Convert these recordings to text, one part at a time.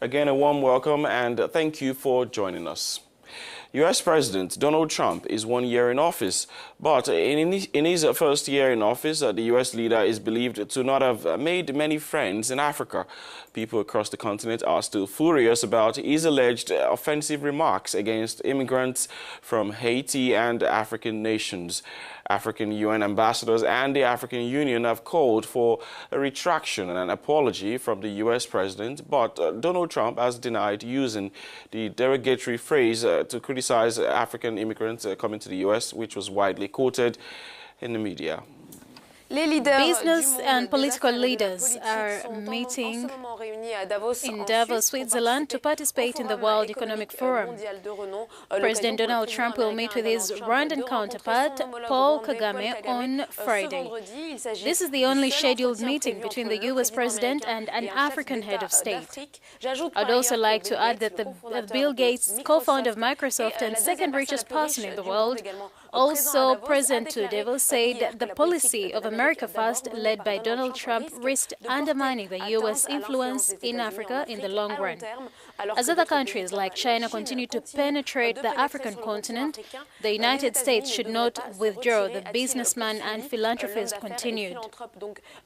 Again, a warm welcome and thank you for joining us. U.S. President Donald Trump is 1 year in office, but in his first year in office, the U.S. leader is believed to not have made many friends in Africa. People across the continent are still furious about his alleged offensive remarks against immigrants from Haiti and African nations. African UN ambassadors and the African Union have called for a retraction and an apology from the U.S. president, but Donald Trump has denied using the derogatory phrase to criticize African immigrants coming to the U.S., which was widely quoted in the media. Business and political leaders are meeting in Davos, Switzerland, to participate in the World Economic Forum. President Donald Trump will meet with his Rwandan counterpart, Paul Kagame, on Friday. This is the only scheduled meeting between the U.S. president and an African head of state. I'd also like to add that Bill Gates, co-founder of Microsoft and second richest person in the world, also present to Davos, said the policy of America First, led by Donald Trump, risked undermining the U.S. influence in Africa in the long run. As other countries like China continue to penetrate the African continent, the United States should not withdraw. The businessman and philanthropist continued.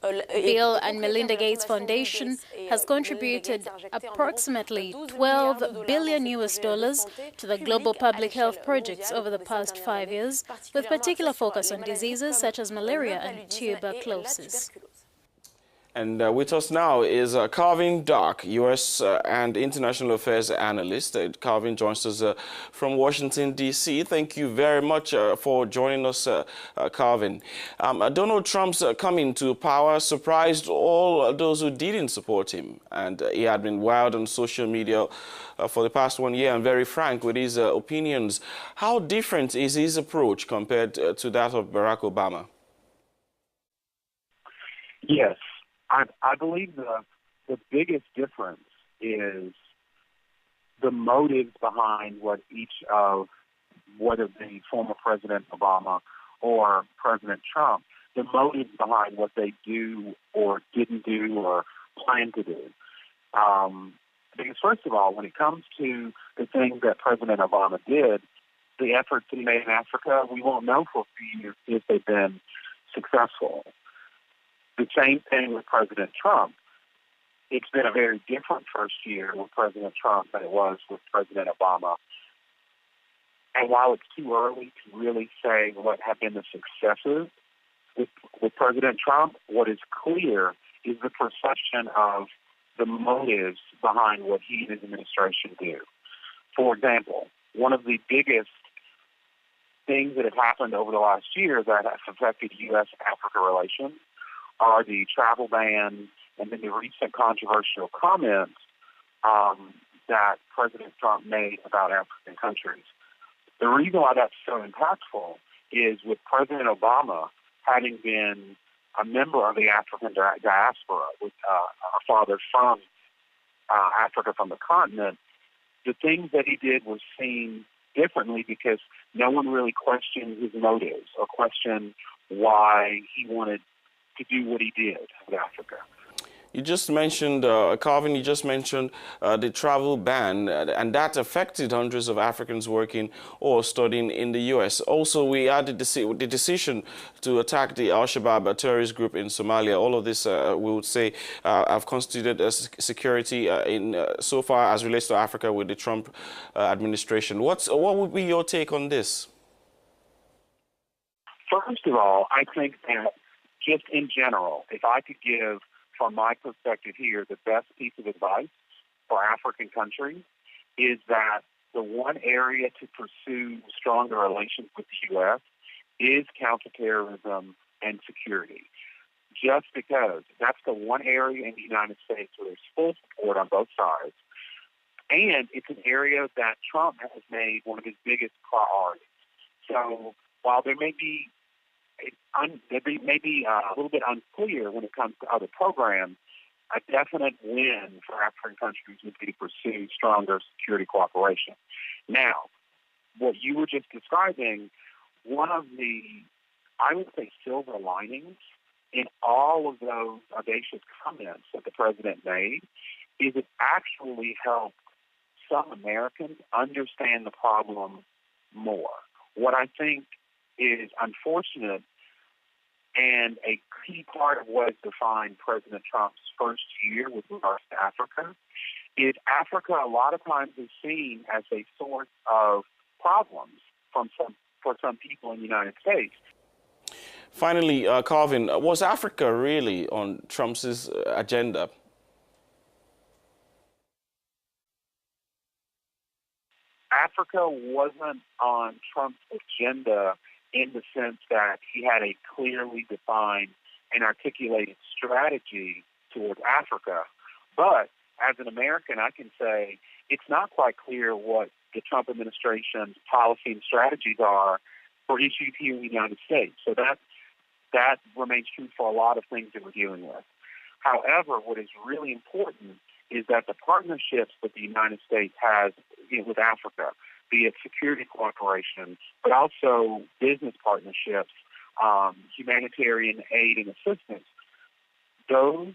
Bill and Melinda Gates Foundation has contributed approximately $12 billion to the global public health projects over the past 5 years, with particular focus on diseases such as malaria and tuberculosis. And with us now is Calvin Dark, U.S. and International Affairs Analyst. Calvin joins us from Washington, D.C. Thank you very much for joining us, Calvin. Donald Trump's coming to power surprised all those who didn't support him. And he had been wild on social media for the past 1 year and very frank with his opinions. How different is his approach compared to that of Barack Obama? Yes. I believe the biggest difference is the motives behind whether the former President Obama or President Trump, the motives behind what they do or didn't do or plan to do. Because first of all, when it comes to the things that President Obama did, the efforts that he made in Africa, we won't know for a few years if they've been successful. The same thing with President Trump. It's been a very different first year with President Trump than it was with President Obama. And while it's too early to really say what have been the successes with President Trump, what is clear is the perception of the motives behind what he and his administration do. For example, one of the biggest things that have happened over the last year that has affected U.S.-Africa relations are the travel ban and then the recent controversial comments that President Trump made about African countries. The reason why that's so impactful is with President Obama having been a member of the African diaspora, with a father from Africa, from the continent, the things that he did was seen differently because no one really questioned his motives or questioned why he wanted to do what he did with Africa. You just mentioned, Calvin, the travel ban, and that affected hundreds of Africans working or studying in the U.S. Also, we had the decision to attack the Al-Shabaab terrorist group in Somalia. All of this, we would say, have constituted security so far as relates to Africa with the Trump administration. What would be your take on this? First of all, I think that just in general, if I could give, from my perspective here, the best piece of advice for African countries is that the one area to pursue stronger relations with the U.S. is counterterrorism and security. Just because that's the one area in the United States where there's full support on both sides. And it's an area that Trump has made one of his biggest priorities. So while there may be a little bit unclear when it comes to other programs, a definite win for African countries would be to pursue stronger security cooperation. Now, what you were just describing, one of the, I would say, silver linings in all of those audacious comments that the president made is it actually helped some Americans understand the problem more. What I think is unfortunate and a key part of what has defined President Trump's first year with regards to Africa is Africa a lot of times is seen as a source of problems for some people in the United States. Finally, Calvin, was Africa really on Trump's agenda? Africa wasn't on Trump's agenda in the sense that he had a clearly defined and articulated strategy towards Africa. But as an American, I can say it's not quite clear what the Trump administration's policy and strategies are for issues here in the United States. So that remains true for a lot of things that we're dealing with. However, what is really important is that the partnerships that the United States has with Africa, be it security cooperation, but also business partnerships, humanitarian aid and assistance, those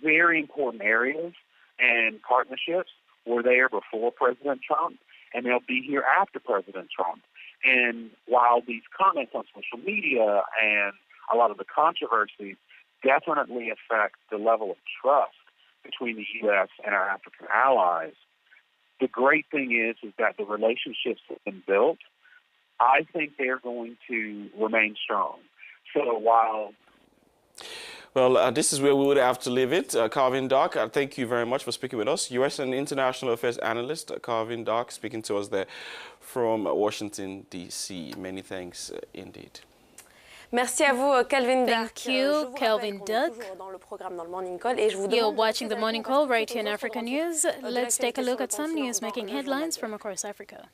very important areas and partnerships were there before President Trump, and they'll be here after President Trump. And while these comments on social media and a lot of the controversies definitely affect the level of trust between the U.S. and our African allies, the great thing is that the relationships have been built. I think they're going to remain strong. So while... Well, this is where we would have to leave it. Calvin Dark, thank you very much for speaking with us. U.S. and International Affairs Analyst Calvin Dark speaking to us there from Washington, D.C. Many thanks indeed. Merci à vous, Calvin Dark. Thank you, Calvin Dark. You're watching the Morning Call right here in Africa News. Let's take a look at some news making headlines from across Africa.